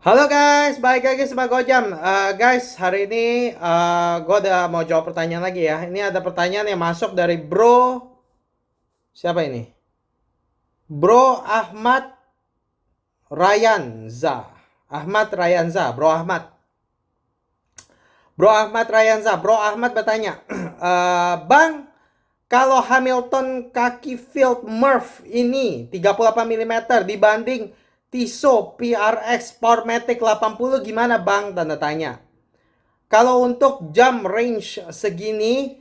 Halo guys, balik lagi sama Gojam. Guys, hari ini gue udah mau jawab pertanyaan lagi ya. Ini ada pertanyaan yang masuk dari Bro. Siapa ini? Bro Ahmad Rayanza. Ahmad Rayanza, Bro Ahmad. Bro Ahmad Rayanza, Bro Ahmad bertanya, Bang, kalau Hamilton kaki field Murph ini 38 mm dibanding Tissot PRX Powermatic 80 gimana Bang? Tanda tanya. Kalau untuk jam range segini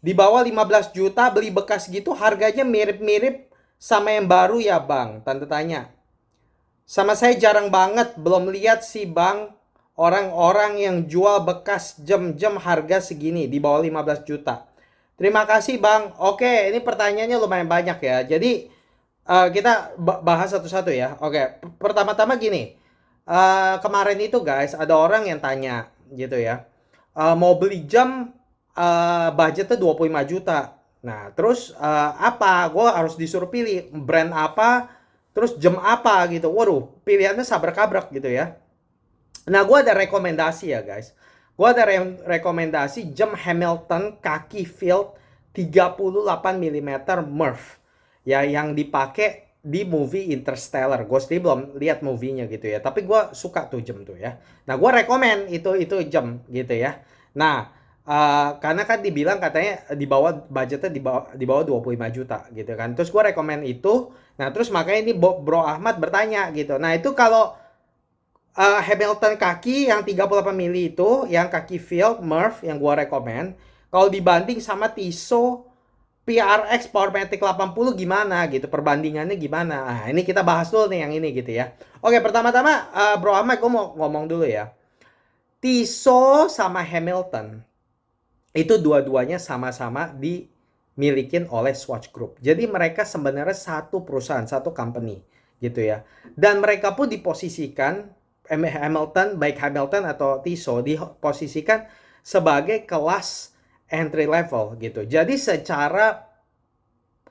di bawah 15 juta beli bekas gitu harganya mirip-mirip sama yang baru ya Bang? Tanda tanya. Sama saya jarang banget belum lihat sih Bang orang-orang yang jual bekas jam-jam harga segini di bawah 15 juta. Terima kasih Bang. Oke, ini pertanyaannya lumayan banyak ya. Jadi kita bahas satu-satu ya. Oke, pertama-tama gini. Kemarin itu guys ada orang yang tanya gitu ya. Mau beli jam budgetnya 25 juta. Nah, terus apa? Gue harus disuruh pilih brand apa, terus jam apa gitu. Waduh, pilihannya sabrak-kabrak gitu ya. Nah, gue ada rekomendasi ya guys. Gue ada rekomendasi jam Hamilton kaki field 38 mm Murph. Ya, yang dipakai di movie Interstellar. Gue sendiri belum lihat movie-nya gitu ya. Tapi gue suka tuh jam tuh ya. Nah, gue rekomen itu jam gitu ya. Nah, karena kan dibilang katanya di bawah budgetnya di bawah 25 juta gitu kan. Terus gue rekomen itu. Nah, terus makanya ini Bro Ahmad bertanya gitu. Nah, itu kalau Hamilton kaki yang 38 mili itu, yang kaki field Murph yang gua rekomen, kalau dibanding sama Tissot PRX Powermatic 80 gimana gitu, perbandingannya gimana? Nah, ini kita bahas dulu nih yang ini gitu ya. Oke, pertama-tama Bro Ahmad gue mau ngomong dulu ya. Tissot sama Hamilton itu dua-duanya sama-sama dimilikin oleh Swatch Group. Jadi mereka sebenarnya satu perusahaan, satu company gitu ya. Dan mereka pun diposisikan Hamilton, baik Hamilton atau Tissot diposisikan sebagai kelas entry level gitu. Jadi secara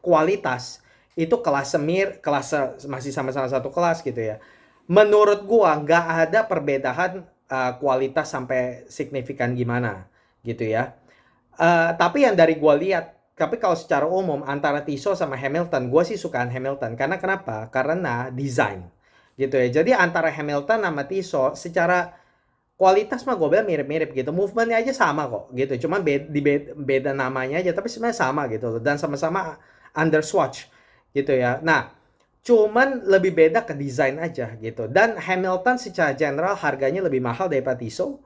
kualitas itu kelas semir, kelas masih sama-sama satu kelas gitu ya. Menurut gua nggak ada perbedaan kualitas sampai signifikan gimana gitu ya. Tapi yang dari gue lihat, tapi kalau secara umum antara Tissot sama Hamilton, gue sih sukaan Hamilton. Karena kenapa? Karena desain gitu ya. Jadi antara Hamilton sama Tissot secara kualitas mah gue bilang mirip-mirip gitu. Movementnya aja sama kok gitu. Cuman beda namanya aja, tapi sebenarnya sama gitu. Dan sama-sama under Swatch gitu ya. Nah, cuman lebih beda ke desain aja gitu. Dan Hamilton secara general harganya lebih mahal daripada Tissot.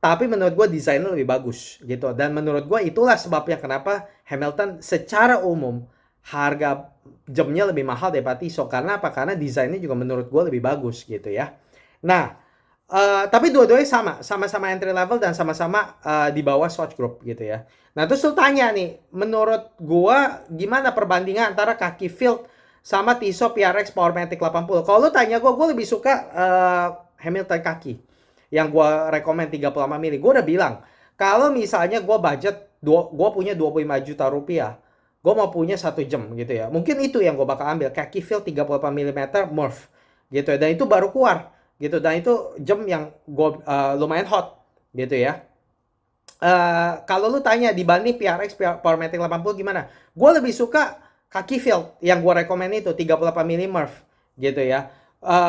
Tapi menurut gue desainnya lebih bagus gitu. Dan menurut gue itulah sebabnya kenapa Hamilton secara umum harga jamnya lebih mahal daripada Tissot. Karena apa? Karena desainnya juga menurut gue lebih bagus gitu ya. Nah, tapi dua-duanya sama-sama entry level dan sama-sama di bawah Swatch Group gitu ya. Nah, terus lu tanya nih, menurut gue gimana perbandingan antara kaki field sama Tissot PRX Powermatic 80? Kalau lu tanya gue lebih suka Hamilton kaki yang gue rekomend 38 mili. Gue udah bilang, kalau misalnya gue budget, gue punya 25 juta rupiah, gue mau punya satu jam gitu ya. Mungkin itu yang gue bakal ambil, kaki field 38 mm Murph gitu ya. Dan itu baru keluar gitu. Dan itu jam yang gue lumayan hot gitu ya. Kalau lu tanya dibanding PRX Powermatic 80 gimana? Gue lebih suka kaki field yang gue rekomend itu 38 mm Murph gitu ya.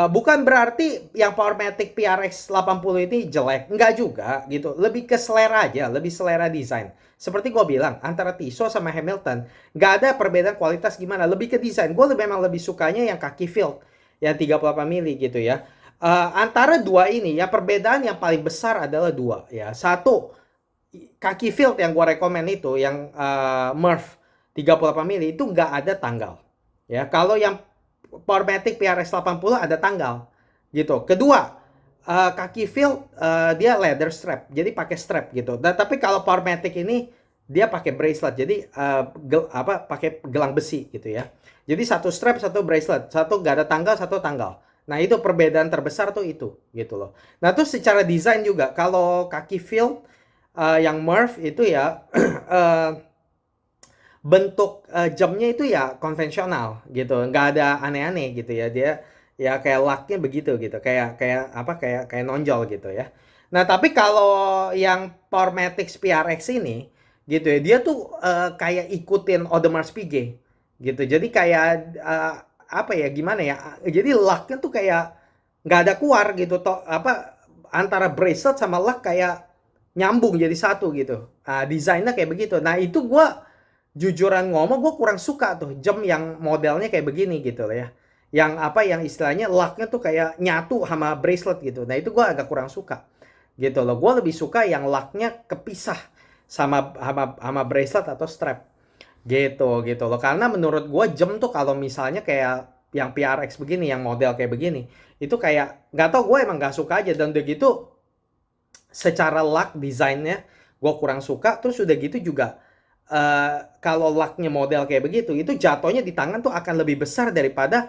Bukan berarti yang Powermatic PRX 80 ini jelek, enggak juga gitu. Lebih ke selera aja, lebih selera desain. Seperti gue bilang, antara Tissot sama Hamilton, nggak ada perbedaan kualitas gimana. Lebih ke desain. Gue memang lebih sukanya yang kaki field, yang 38 mili gitu ya. Antara dua ini, ya perbedaan yang paling besar adalah dua ya. Satu, kaki field yang gue rekomen itu, yang Murph 38 mili itu nggak ada tanggal. Ya, kalau yang Powermatic PRX 80 ada tanggal gitu. Kedua, kaki field dia leather strap, jadi pakai strap gitu. Dan tapi kalau Powermatic ini dia pakai bracelet, jadi pakai gelang besi gitu ya. Jadi satu strap, satu bracelet, satu gak ada tanggal, satu tanggal. Nah itu perbedaan terbesar tuh itu gitu loh. Nah terus secara desain juga, kalau kaki field yang Murph itu ya bentuk jamnya itu ya konvensional gitu, nggak ada aneh-aneh gitu ya. Dia Ya kayak laknya begitu gitu, kayak kayak apa kayak nonjol gitu ya. Nah tapi kalau yang Powermatic PRX ini gitu ya, dia tuh kayak ikutin Audemars Piguet gitu. Jadi kayak apa ya gimana ya? Jadi laknya tuh kayak nggak ada keluar gitu toh apa antara bracelet sama lak kayak nyambung jadi satu gitu. Desainnya kayak begitu. Nah itu gua jujuran ngomong gue kurang suka tuh jam yang modelnya kayak begini gitu loh ya. Yang apa yang istilahnya locknya tuh kayak nyatu sama bracelet gitu. Nah itu gue agak kurang suka gitu loh. Gue lebih suka yang locknya kepisah sama bracelet atau strap gitu gitu loh. Karena menurut gue jam tuh kalau misalnya kayak yang PRX begini, yang model kayak begini, itu kayak nggak tau gue emang nggak suka aja dan udah gitu secara lock desainnya gue kurang suka. Terus udah gitu juga kalau locknya model kayak begitu, itu jatuhnya di tangan tuh akan lebih besar daripada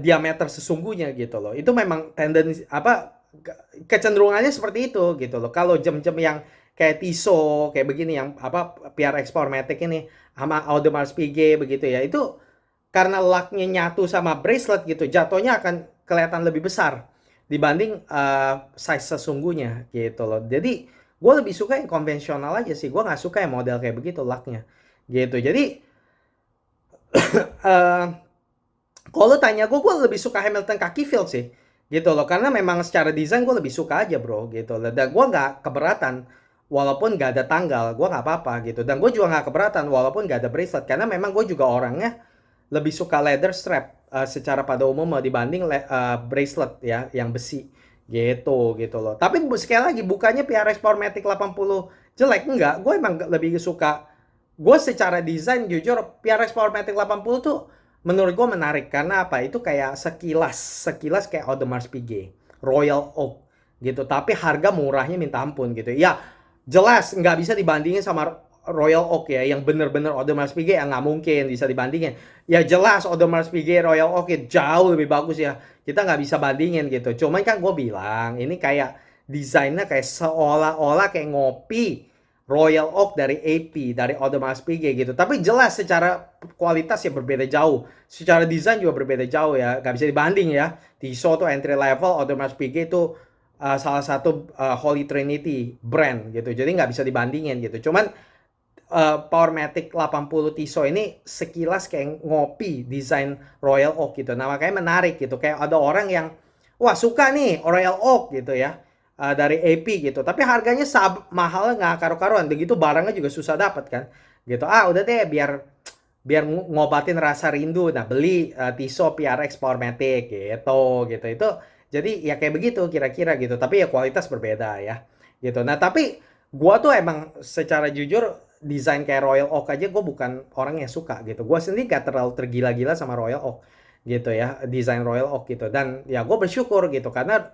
diameter sesungguhnya gitu loh. Itu memang tendensi apa kecenderungannya seperti itu gitu loh. Kalau jam-jam yang kayak Tissot kayak begini yang apa PRX Powermatic ini sama Audemars Piguet begitu ya, itu karena locknya nyatu sama bracelet gitu, jatuhnya akan kelihatan lebih besar dibanding size sesungguhnya gitu loh. Jadi gue lebih suka yang konvensional aja sih. Gue nggak suka yang model kayak begitu locknya gitu. Jadi uh, kalau tanya gue lebih suka Hamilton kaki field sih gitu loh. Karena memang secara desain gue lebih suka aja bro gitu loh. Dan gue nggak keberatan walaupun nggak ada tanggal, gue nggak apa-apa gitu. Dan gue juga nggak keberatan walaupun nggak ada bracelet, karena memang gue juga orangnya lebih suka leather strap secara pada umum dibanding bracelet ya yang besi gitu loh. Tapi sekali lagi bukannya PRX Powermatic 80 jelek, enggak. Gue emang lebih suka, gue secara desain jujur PRX Powermatic 80 tuh menurut gue menarik karena apa? Itu kayak sekilas kayak Audemars Piguet, Royal Oak gitu. Tapi harga murahnya minta ampun gitu. Ya jelas nggak bisa dibandingin sama Royal Oak ya, yang bener-bener Audemars Piguet yang nggak mungkin bisa dibandingin. Ya jelas Audemars Piguet Royal Oak ya jauh lebih bagus ya. Kita nggak bisa bandingin gitu. Cuman kan gue bilang ini kayak desainnya kayak seolah-olah kayak ngopi Royal Oak dari AP, dari Audemars Piguet gitu. Tapi jelas secara kualitas ya berbeda jauh. Secara desain juga berbeda jauh ya. Nggak bisa dibanding ya. Tissot tuh entry level, Audemars Piguet itu salah satu Holy Trinity brand gitu. Jadi nggak bisa dibandingin gitu. Cuman Powermatic 80 Tissot ini sekilas kayak ngopi desain Royal Oak gitu. Nah makanya menarik gitu. Kayak ada orang yang wah suka nih Royal Oak gitu ya. Dari AP gitu. Tapi harganya mahal nggak karu-karuan. Begitu barangnya juga susah dapat kan. Gitu. Udah deh biar biar ngobatin rasa rindu. Nah beli Tissot PRX Powermatic gitu. Itu jadi ya kayak begitu kira-kira gitu. Tapi ya kualitas berbeda ya. Gitu. Nah tapi gua tuh emang secara jujur desain kayak Royal Oak aja gue bukan orang yang suka gitu. Gue sendiri gak terlalu tergila-gila sama Royal Oak gitu ya, desain Royal Oak gitu. Dan ya gue bersyukur gitu karena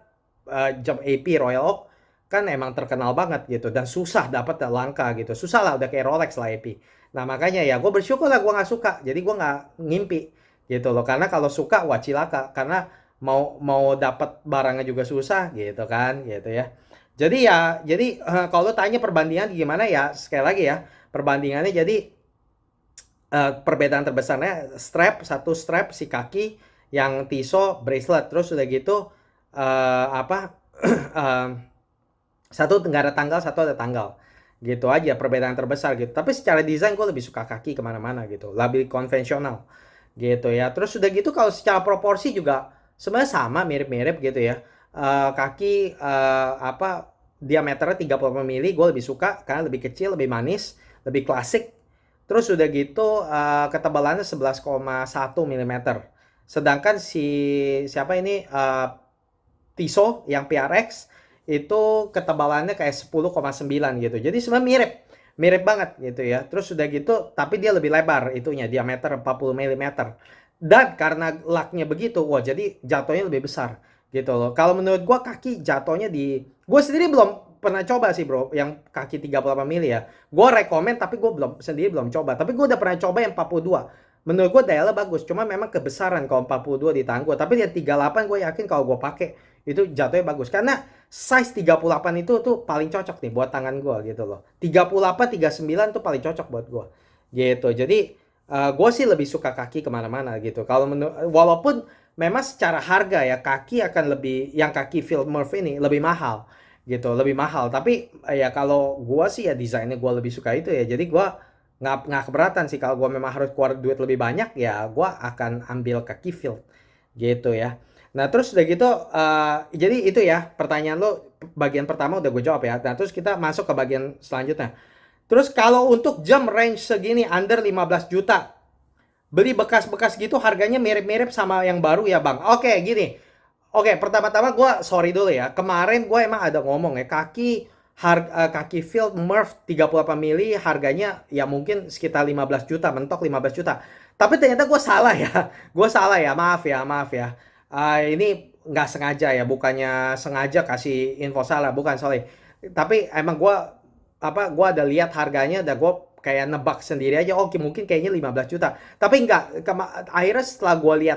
jam AP Royal Oak kan emang terkenal banget gitu dan susah dapat langka gitu. Susah lah udah kayak Rolex lah AP. Nah makanya ya gue bersyukur lah gue nggak suka. Jadi gue nggak ngimpi gitu loh. Karena kalau suka wah cilaka. Karena mau mau dapat barangnya juga susah gitu kan gitu ya. Jadi kalau tanya perbandingan gimana ya sekali lagi ya perbandingannya jadi perbedaan terbesarnya satu strap si kaki yang Tissot bracelet terus udah gitu apa satu nggak ada tanggal satu ada tanggal gitu aja perbedaan terbesar gitu. Tapi secara desain gue lebih suka kaki kemana-mana gitu, lebih konvensional gitu ya. Terus udah gitu kalau secara proporsi juga sebenarnya sama mirip-mirip gitu ya. Kaki apa diameternya 30 mili gue lebih suka karena lebih kecil, lebih manis, lebih klasik. Terus udah gitu ketebalannya 11,1 mm. Sedangkan siapa ini Tissot yang PRX itu ketebalannya kayak 10,9 gitu. Jadi sebenarnya mirip. Mirip banget gitu ya. Terus udah gitu tapi dia lebih lebar itunya, diameter 40 mm. Dan karena laknya begitu, wah jadi jatuhnya lebih besar gitu loh. Kalau menurut gua kaki jatuhnya gua sendiri belum pernah coba sih bro yang kaki 38 mili ya. Gua rekomen tapi gua belum coba. Tapi gua udah pernah coba yang 42. Menurut gua dialnya bagus, cuma memang kebesaran kalau 42 di tangan gua. Tapi dia 38 gue yakin kalau gua pakai itu jatuhnya bagus. Karena size 38 itu tuh paling cocok nih buat tangan gua gitu loh. 38, 39 tuh paling cocok buat gua gitu. Jadi gue sih lebih suka kaki kemana-mana gitu. Kalau walaupun memang secara harga ya kaki akan lebih, yang kaki Field Murph ini lebih mahal gitu, lebih mahal. Tapi ya kalau gua sih ya desainnya gua lebih suka itu ya. Jadi gua nggak keberatan sih kalau gua memang harus keluar duit lebih banyak ya gua akan ambil kaki Field gitu ya. Nah terus udah gitu jadi itu ya pertanyaan lo, bagian pertama udah gue jawab ya. Nah terus kita masuk ke bagian selanjutnya. Terus kalau untuk jam range segini under 15 juta, beli bekas-bekas gitu harganya mirip-mirip sama yang baru ya bang. Oke gini, oke pertama-tama gue sorry dulu ya. Kemarin gue emang ada ngomong ya, kaki Field Murph 38 mili harganya ya mungkin sekitar 15 juta, mentok 15 juta. Tapi ternyata gue salah ya. Gue salah ya, maaf ya, maaf ya. Ini nggak sengaja ya, bukannya sengaja kasih info salah, bukan, sorry. Tapi emang gue ada lihat harganya, dan gue kayak nebak sendiri aja, oh mungkin kayaknya 15 juta. Tapi enggak, akhirnya setelah gue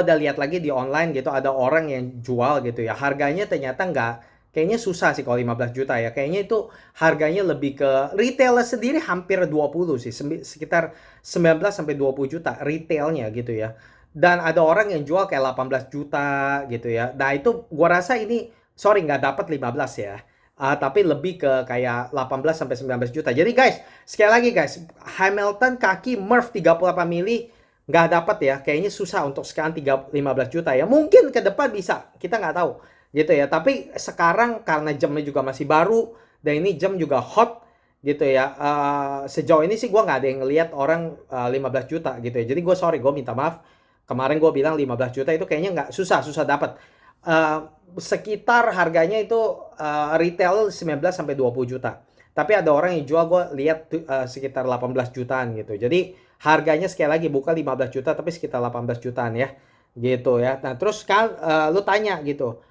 ada lihat lagi di online gitu, ada orang yang jual gitu ya, harganya ternyata enggak, kayaknya susah sih kalau 15 juta ya, kayaknya itu harganya lebih ke retailer sendiri hampir 20 sih, sekitar 19 sampai 20 juta retailnya gitu ya. Dan ada orang yang jual kayak 18 juta gitu ya. Nah itu gua rasa ini, sorry nggak dapat 15 ya. Tapi lebih ke kayak 18 sampai 19 juta. Jadi guys, sekali lagi guys, Hamilton kaki Murph 38 mili nggak dapat ya. Kayaknya susah untuk sekarang 15 juta ya. Mungkin ke depan bisa, kita nggak tahu gitu ya. Tapi sekarang karena jamnya juga masih baru dan ini jam juga hot gitu ya. Sejauh ini sih gue nggak ada yang ngelihat orang 15 juta gitu ya. Jadi gue sorry, gue minta maaf. Kemarin gue bilang 15 juta itu kayaknya nggak, susah dapat. Sekitar harganya itu retail 19 sampai 20 juta. Tapi ada orang yang jual, gue lihat sekitar 18 jutaan gitu. Jadi harganya sekali lagi bukan 15 juta tapi sekitar 18 jutaan ya. Gitu ya. Nah, terus kan lu tanya gitu.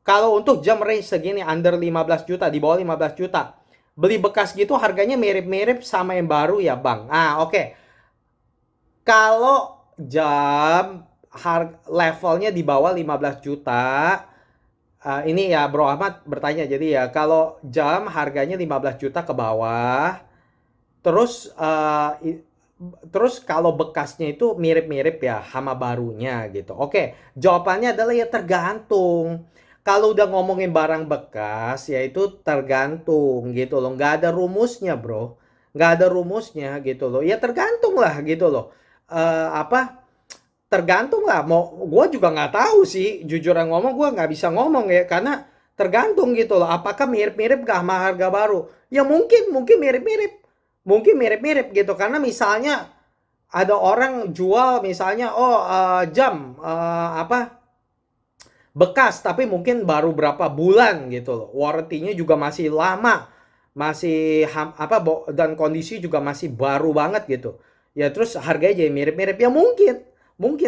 Kalau untuk jam range segini under 15 juta, di bawah 15 juta, beli bekas gitu harganya mirip-mirip sama yang baru ya, Bang. Oke. Kalau jam levelnya di bawah 15 juta, ini ya Bro Ahmad bertanya, jadi ya kalau jam harganya 15 juta ke bawah, terus terus kalau bekasnya itu mirip-mirip ya sama barunya gitu. Oke, jawabannya adalah ya tergantung. Kalau udah ngomongin barang bekas ya itu tergantung gitu loh. Nggak ada rumusnya bro. Nggak ada rumusnya gitu loh. Ya tergantung lah gitu loh. Apa tergantung lah, mau gue juga nggak tahu sih, jujur ngomong gue nggak bisa ngomong ya, karena tergantung gitu loh, apakah mirip-mirip gak sama harga baru ya, mungkin mirip-mirip gitu, karena misalnya ada orang jual misalnya jam apa bekas tapi mungkin baru berapa bulan gitu loh, warranty-nya juga masih lama, masih dan kondisi juga masih baru banget gitu ya, terus harganya jadi mirip-mirip ya, mungkin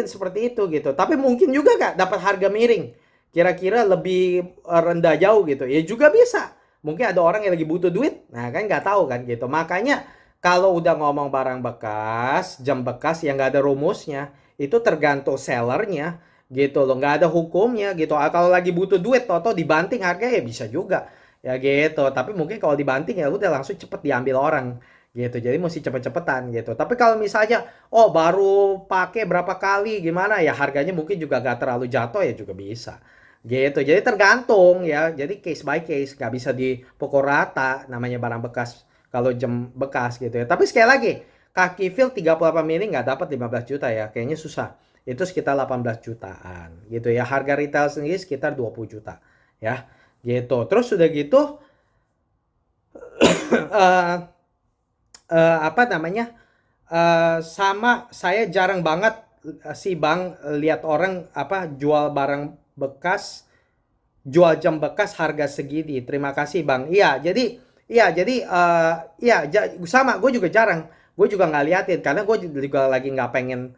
seperti itu gitu, tapi mungkin juga gak dapat harga miring kira-kira lebih rendah jauh gitu ya, juga bisa. Mungkin ada orang yang lagi butuh duit, nah kan nggak tahu kan gitu. Makanya kalau udah ngomong barang bekas, jam bekas yang nggak ada rumusnya, itu tergantung sellernya gitu loh, nggak ada hukumnya gitu. Kalau lagi butuh duit, toto dibanting harganya ya bisa juga ya gitu. Tapi mungkin kalau dibanting ya udah langsung cepet diambil orang gitu. Jadi mesti cepet-cepetan gitu. Tapi kalau misalnya baru pakai berapa kali gimana ya, harganya mungkin juga gak terlalu jatuh ya, juga bisa gitu. Jadi tergantung ya. Jadi case by case, nggak bisa dipukul rata namanya barang bekas kalau jam bekas gitu ya. Tapi sekali lagi, kaki Field 38 mili nggak dapat 15 juta ya. Kayaknya susah. Itu sekitar 18 jutaan gitu ya. Harga retail sendiri sekitar 20 juta ya. Gitu. Terus udah gitu apa namanya? Sama saya jarang banget sih Bang lihat orang jual barang bekas, jual jam bekas harga segini. Terima kasih Bang. Iya jadi sama gue juga jarang. Gue juga nggak liatin karena gue juga lagi nggak pengen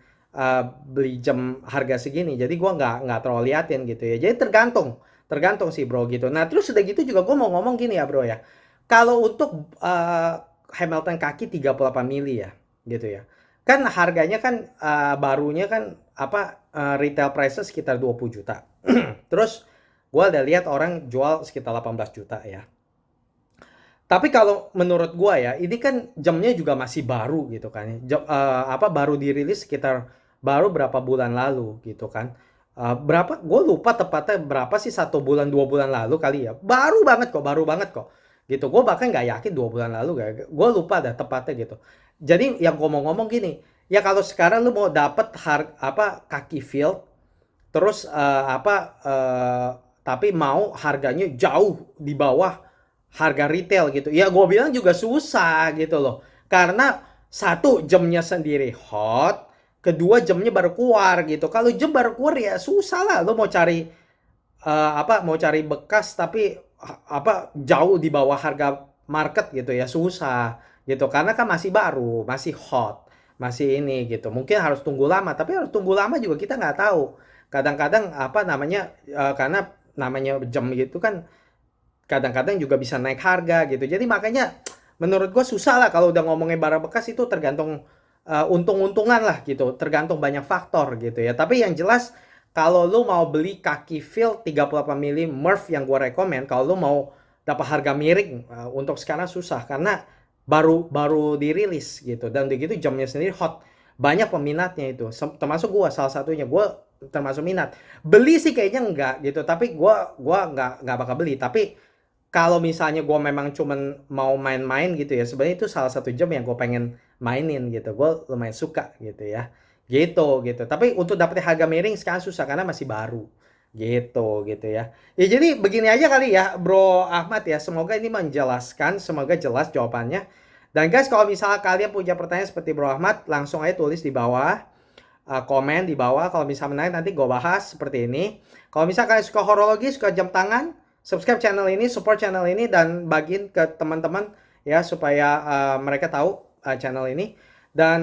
beli jam harga segini. Jadi gue nggak terlalu liatin gitu ya. Jadi tergantung sih bro gitu. Nah terus udah gitu juga gue mau ngomong gini ya bro ya. Kalau untuk Hamilton kaki 38 mili ya gitu ya. Kan harganya kan barunya kan retail price sekitar 20 juta. Terus gue udah lihat orang jual sekitar 18 juta ya. Tapi kalau menurut gue ya, ini kan jamnya juga masih baru gitu kan. Baru dirilis sekitar baru berapa bulan lalu gitu kan. Berapa gue lupa tepatnya berapa sih, 1 bulan 2 bulan lalu kali ya, baru banget kok gitu. Gue bahkan nggak yakin 2 bulan lalu, gue lupa dah tepatnya gitu. Jadi yang gue mau ngomong gini, ya kalau sekarang lu mau dapet kaki field terus tapi mau harganya jauh di bawah harga retail gitu, ya gue bilang juga susah gitu loh, karena satu, jamnya sendiri hot, kedua jamnya baru keluar gitu. Kalau jam baru keluar ya susah lah lo mau cari mau cari bekas tapi jauh di bawah harga market gitu ya, susah gitu, karena kan masih baru, masih hot, masih ini gitu. Mungkin harus tunggu lama, tapi harus tunggu lama juga kita nggak tahu. Kadang-kadang karena namanya jam gitu kan, kadang-kadang juga bisa naik harga gitu. Jadi makanya menurut gue susah lah kalau udah ngomongin barang bekas, itu tergantung untung-untungan lah gitu, tergantung banyak faktor gitu ya. Tapi yang jelas kalau lu mau beli kaki field 38 mili Murph yang gue rekomen, kalau lu mau dapat harga miring, untuk sekarang susah karena baru dirilis gitu, dan begitu jamnya sendiri hot, banyak peminatnya itu, termasuk gue salah satunya. Gue termasuk minat beli sih kayaknya enggak gitu, tapi gue nggak bakal beli. Tapi kalau misalnya gue memang cuman mau main-main gitu ya, sebenarnya itu salah satu jam yang gue pengen mainin gitu, gue lumayan suka gitu ya, gitu. Tapi untuk dapetin harga miring sekarang susah karena masih baru gitu ya. Ya jadi begini aja kali ya Bro Ahmad ya, semoga ini menjelaskan, semoga jelas jawabannya. Dan guys, kalau misalnya kalian punya pertanyaan seperti Bro Ahmad, langsung aja tulis di bawah, komen di bawah. Kalau misalnya menarik nanti gue bahas seperti ini. Kalau misalnya kalian suka horologi, suka jam tangan, subscribe channel ini, support channel ini, dan bagiin ke teman-teman ya, supaya mereka tahu channel ini. Dan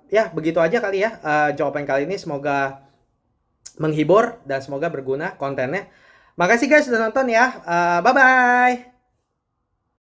ya begitu aja kali ya jawaban kali ini, semoga menghibur dan semoga berguna kontennya. Makasih guys sudah nonton ya, bye bye.